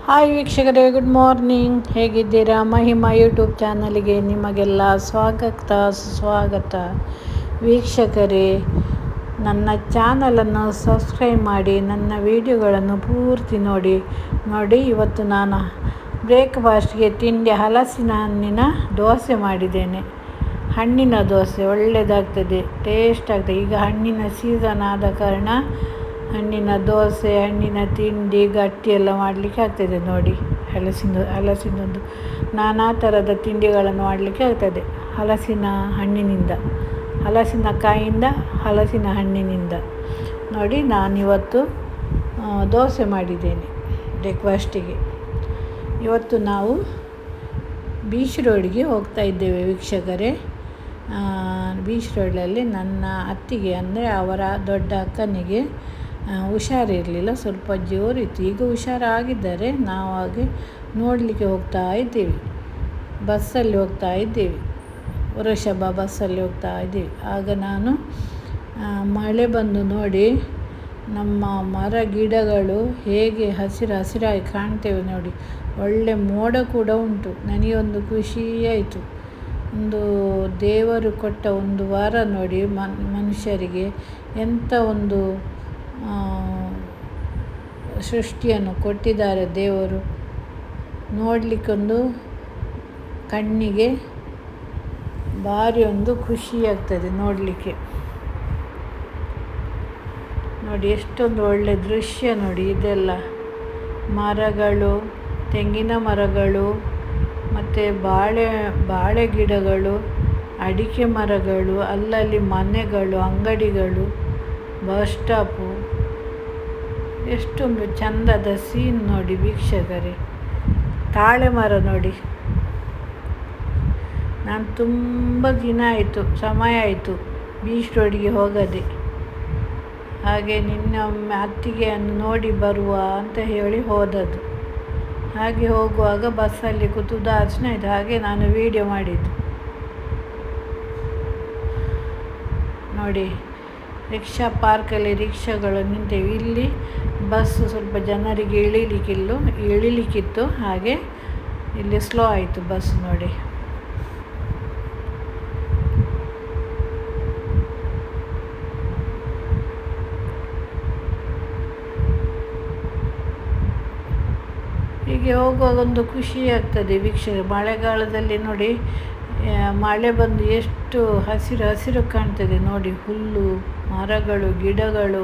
Hi ವೀಕ್ಷಕರೇ, good morning. ಹೇಗಿದ್ದೀರಾ? Mahima YouTube ಚಾನಲ್ಗೆ ನಿಮಗೆಲ್ಲ ಸುಸ್ವಾಗತ. ವೀಕ್ಷಕರೇ, ನನ್ನ ಚಾನಲನ್ನು ಸಬ್ಸ್ಕ್ರೈಬ್ ಮಾಡಿ, ನನ್ನ ವಿಡಿಯೋಗಳನ್ನು ಪೂರ್ತಿ ನೋಡಿ. ಇವತ್ತು ನಾನು ಬ್ರೇಕ್ಫಾಸ್ಟ್ಗೆ ತಿಂಡಿ ಹಲಸಿನ ಹಣ್ಣಿನ ದೋಸೆ ಮಾಡಿದ್ದೇನೆ. ಹಣ್ಣಿನ ದೋಸೆ ಒಳ್ಳೆಯದಾಗ್ತದೆ, ಟೇಸ್ಟ್ ಆಗ್ತದೆ. ಈಗ ಹಣ್ಣಿನ ಸೀಸನ್ ಆದ ಕಾರಣ ಹಣ್ಣಿನ ದೋಸೆ, ಹಣ್ಣಿನ ತಿಂಡಿ, ಗಟ್ಟಿ ಎಲ್ಲ ಮಾಡಲಿಕ್ಕೆ ಆಗ್ತದೆ. ನೋಡಿ, ಹಲಸಿನದ್ದು ನಾನಾ ಥರದ ತಿಂಡಿಗಳನ್ನು ಮಾಡಲಿಕ್ಕೆ ಆಗ್ತದೆ ಹಲಸಿನಕಾಯಿಂದ, ಹಲಸಿನ ಹಣ್ಣಿನಿಂದ. ನೋಡಿ, ನಾನಿವತ್ತು ದೋಸೆ ಮಾಡಿದ್ದೇನೆ ಬ್ರೇಕ್ಫಾಸ್ಟಿಗೆ. ಇವತ್ತು ನಾವು ಬೀಚ್ ರೋಡಿಗೆ ಹೋಗ್ತಾ ಇದ್ದೇವೆ ವೀಕ್ಷಕರೇ. ಬೀಚ್ ರೋಡಲ್ಲಿ ನನ್ನ ಅತ್ತಿಗೆ, ಅಂದರೆ ಅವರ ದೊಡ್ಡ ಅಕ್ಕನಿಗೆ ಹುಷಾರಿರಲಿಲ್ಲ, ಸ್ವಲ್ಪ ಜೋರಿತ್ತು. ಈಗ ಹುಷಾರಾಗಿದ್ದಾರೆ. ನಾವು ಹಾಗೆ ನೋಡಲಿಕ್ಕೆ ಹೋಗ್ತಾ ಇದ್ದೇವೆ. ಬಸ್ಸಲ್ಲಿ ಹೋಗ್ತಾ ಇದ್ದೇವೆ, ವೃಷಭ ಬಸ್ಸಲ್ಲಿ ಹೋಗ್ತಾ ಇದ್ದೇವೆ. ಆಗ ನಾನು ಮಳೆ ಬಂದು ನೋಡಿ, ನಮ್ಮ ಮರ ಗಿಡಗಳು ಹೇಗೆ ಹಸಿರಾಗಿ ಕಾಣ್ತೇವೆ ನೋಡಿ. ಒಳ್ಳೆ ಮೋಡ ಕೂಡ ಉಂಟು. ನನಗೊಂದು ಖುಷಿಯಾಯಿತು. ಒಂದು ದೇವರು ಕೊಟ್ಟ ಒಂದು ವಾರ ನೋಡಿ, ಮನುಷ್ಯರಿಗೆ ಎಂಥ ಒಂದು ಸೃಷ್ಟಿಯನ್ನು ಕೊಟ್ಟಿದ್ದಾರೆ ದೇವರು. ನೋಡಲಿಕ್ಕೊಂದು ಕಣ್ಣಿಗೆ ಭಾರಿ ಒಂದು ಖುಷಿಯಾಗ್ತದೆ ನೋಡಲಿಕ್ಕೆ. ನೋಡಿ, ಎಷ್ಟೊಂದು ಒಳ್ಳೆ ದೃಶ್ಯ ನೋಡಿ. ಇದೆಲ್ಲ ಮರಗಳು, ತೆಂಗಿನ ಮರಗಳು, ಮತ್ತು ಬಾಳೆ ಗಿಡಗಳು, ಅಡಿಕೆ ಮರಗಳು, ಅಲ್ಲಲ್ಲಿ ಮನೆಗಳು, ಅಂಗಡಿಗಳು, ಬಸ್ ಸ್ಟಾಪು. ಎಷ್ಟೊಂದು ಚಂದದ ಸೀನ್ ನೋಡಿ ವೀಕ್ಷಕರೇ. ತಾಳೆ ಮರ ನೋಡಿ. ನಾನು ತುಂಬ ದಿನ ಆಯಿತು, ಸಮಯ ಆಯಿತು ಬೀಚ್ ರೋಡಿಗೆ ಹೋಗದೆ. ಹಾಗೆ ನಿನ್ನೊಮ್ಮೆ ಅತ್ತಿಗೆಯನ್ನು ನೋಡಿ ಬರುವ ಅಂತ ಹೇಳಿ ಹೋದದ್ದು. ಹಾಗೆ ಹೋಗುವಾಗ ಬಸ್ಸಲ್ಲಿ ಕೂತು ದಾರ್ಶನ ಆಯಿತು. ಹಾಗೆ ನಾನು ವಿಡಿಯೋ ಮಾಡಿದ್ದು ನೋಡಿ. ರಿಕ್ಷಾ ಪಾರ್ಕಲ್ಲಿ ರಿಕ್ಷಾಗಳು ನಿಂತೇವೆ. ಇಲ್ಲಿ ಬಸ್ಸು ಸ್ವಲ್ಪ ಜನರಿಗೆ ಇಳಿಲಿಕ್ಕಿತ್ತು. ಹಾಗೆ ಇಲ್ಲಿ ಸ್ಲೋ ಆಯಿತು ಬಸ್ ನೋಡಿ. ಹೀಗೆ ಹೋಗುವಾಗ ಒಂದು ಖುಷಿ ಆಗ್ತದೆ ವೀಕ್ಷಕ. ಮಳೆಗಾಲದಲ್ಲಿ ನೋಡಿ, ಮಳೆ ಬಂದು ಎಷ್ಟು ಹಸಿರು ಕಾಣ್ತದೆ ನೋಡಿ. ಹುಲ್ಲು, ಮರಗಳು, ಗಿಡಗಳು,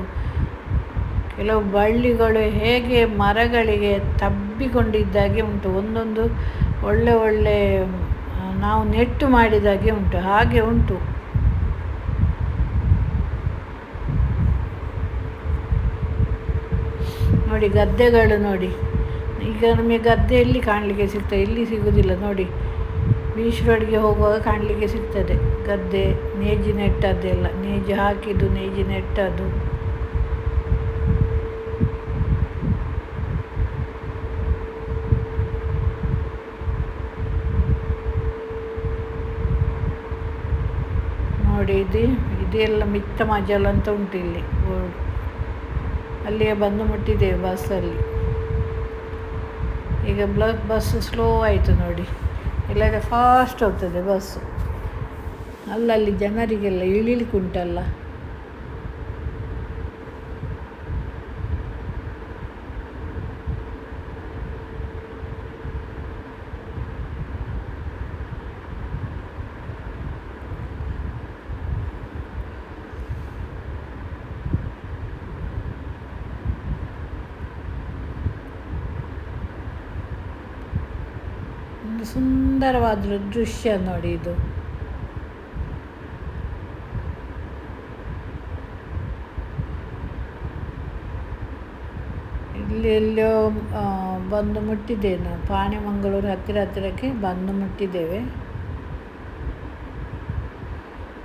ಕೆಲವು ಬಳ್ಳಿಗಳು ಹೇಗೆ ಮರಗಳಿಗೆ ತಬ್ಬಿಕೊಂಡಿದ್ದಾಗೆ ಉಂಟು. ಒಂದೊಂದು ಒಳ್ಳೆ ನಾವು ನೆಟ್ಟು ಮಾಡಿದಾಗೆ ಉಂಟು, ಹಾಗೆ ಉಂಟು. ನೋಡಿ, ಗದ್ದೆಗಳು ನೋಡಿ. ಈಗ ನಮಗೆ ಗದ್ದೆ ಎಲ್ಲಿ ಕಾಣಲಿಕ್ಕೆ ಸಿಗ್ತದೆ? ಇಲ್ಲಿ ಸಿಗೋದಿಲ್ಲ ನೋಡಿ. ಬೀಚ್ ರೋಡ್ಗೆ ಹೋಗುವಾಗ ಕಾಣಲಿಕ್ಕೆ ಸಿಗ್ತದೆ ಗದ್ದೆ, ನೇಜಿ ನೆಟ್ಟದ್ದೆಲ್ಲ, ನೇಜಿ ಹಾಕಿದ್ದು, ನೇಜಿ ನೆಟ್ಟದ್ದು. ನೋಡಿ, ಇದೆಲ್ಲ ಮಿತ್ತ ಮಜಲ್ ಅಂತ ಉಂಟು ಇಲ್ಲಿ ಬೋರ್ಡ್. ಅಲ್ಲಿಗೆ ಬಂದು ಮುಟ್ಟಿದ್ದೇವೆ ಬಸ್ಸಲ್ಲಿ. ಈಗ ಬಸ್ಸು ಸ್ಲೋ ಆಯಿತು ನೋಡಿ, ಇಲ್ಲದೆ ಫಾಸ್ಟ್ ಹೋಗ್ತದೆ ಬಸ್ಸು. ಅಲ್ಲಲ್ಲಿ ಜನರಿಗೆಲ್ಲ ಇಳಿಲಿಕ್ಕೆ ಉಂಟಲ್ಲ. ಒಂದು ಸುಂದರವಾದ ದೃಶ್ಯ ನೋಡಿ ಇದು. ಇಲ್ಲಿ ಎಲ್ಲೋ ಬಂದು ಮುಟ್ಟಿದ್ದೇವೆ ನಾವು. ಪಾಣೆಮಂಗಳೂರು ಹತ್ತಿರಕ್ಕೆ ಬಂದು ಮುಟ್ಟಿದ್ದೇವೆ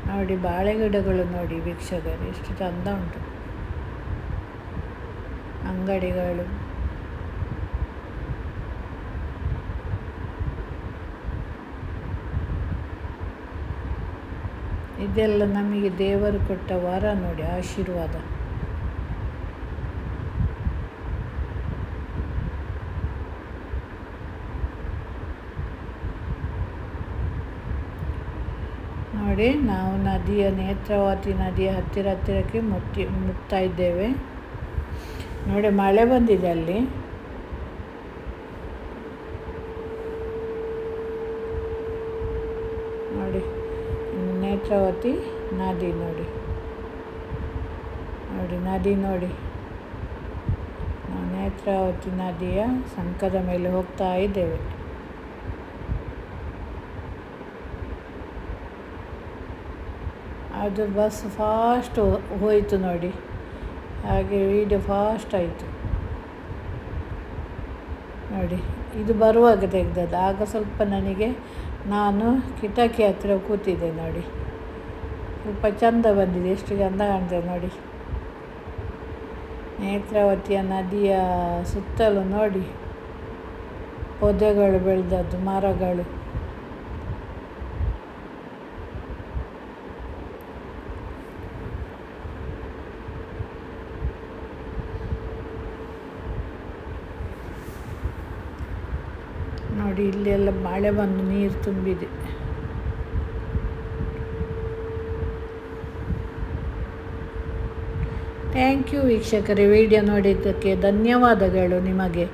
ನೋಡಿ. ಬಾಳೆ ಗಿಡಗಳು ನೋಡಿ ವೀಕ್ಷಕರು, ಎಷ್ಟು ಚಂದ ಉಂಟು. ಅಂಗಡಿಗಳು, ಇದೆಲ್ಲ ನಮಗೆ ದೇವರು ಕೊಟ್ಟ ವರ ನೋಡಿ, ಆಶೀರ್ವಾದ. ನೋಡಿ, ನಾವು ನೇತ್ರಾವತಿ ನದಿಯ ಹತ್ತಿರಕ್ಕೆ ಮುಟ್ತಾ ಇದ್ದೇವೆ. ನೋಡಿ, ಮಳೆ ಬಂದಿದೆ ಅಲ್ಲಿ. ನೋಡಿ, ನೇತ್ರಾವತಿ ನದಿ ನೋಡಿ ನದಿ ನೋಡಿ. ನಾವು ನೇತ್ರಾವತಿ ನದಿಯ ಸಂಕದ ಮೇಲೆ ಹೋಗ್ತಾ ಇದ್ದೇವೆ. ಅದು ಬಸ್ ಫಾಸ್ಟ್ ಹೋಯಿತು ನೋಡಿ, ಹಾಗೆ ವೀಡಿಯೋ ಫಾಸ್ಟ್ ಆಯಿತು ನೋಡಿ. ಇದು ಬರುವಾಗ ತೆಗೆದದ್ದು. ಆಗ ಸ್ವಲ್ಪ ನಾನು ಕಿಟಕಿ ಹತ್ತಿರ ಕೂತಿದ್ದೆ ನೋಡಿ. ಸ್ವಲ್ಪ ಚೆಂದ ಬಂದಿದೆ, ಎಷ್ಟು ಚೆಂದ ಕಾಣ್ತದೆ ನೋಡಿ. ನೇತ್ರಾವತಿಯ ನದಿಯ ಸುತ್ತಲೂ ನೋಡಿ ಪೊದೆಗಳು ಬೆಳೆದದ್ದು, ಮರಗಳು. ನೋಡಿ, ಇಲ್ಲೆಲ್ಲ ಮಳೆ ಬಂದು ನೀರು ತುಂಬಿದೆ. ಥ್ಯಾಂಕ್ ಯು ವೀಕ್ಷಕರೇ, ವಿಡಿಯೋ ನೋಡಿದ್ದಕ್ಕೆ ಧನ್ಯವಾದಗಳು ನಿಮಗೆ.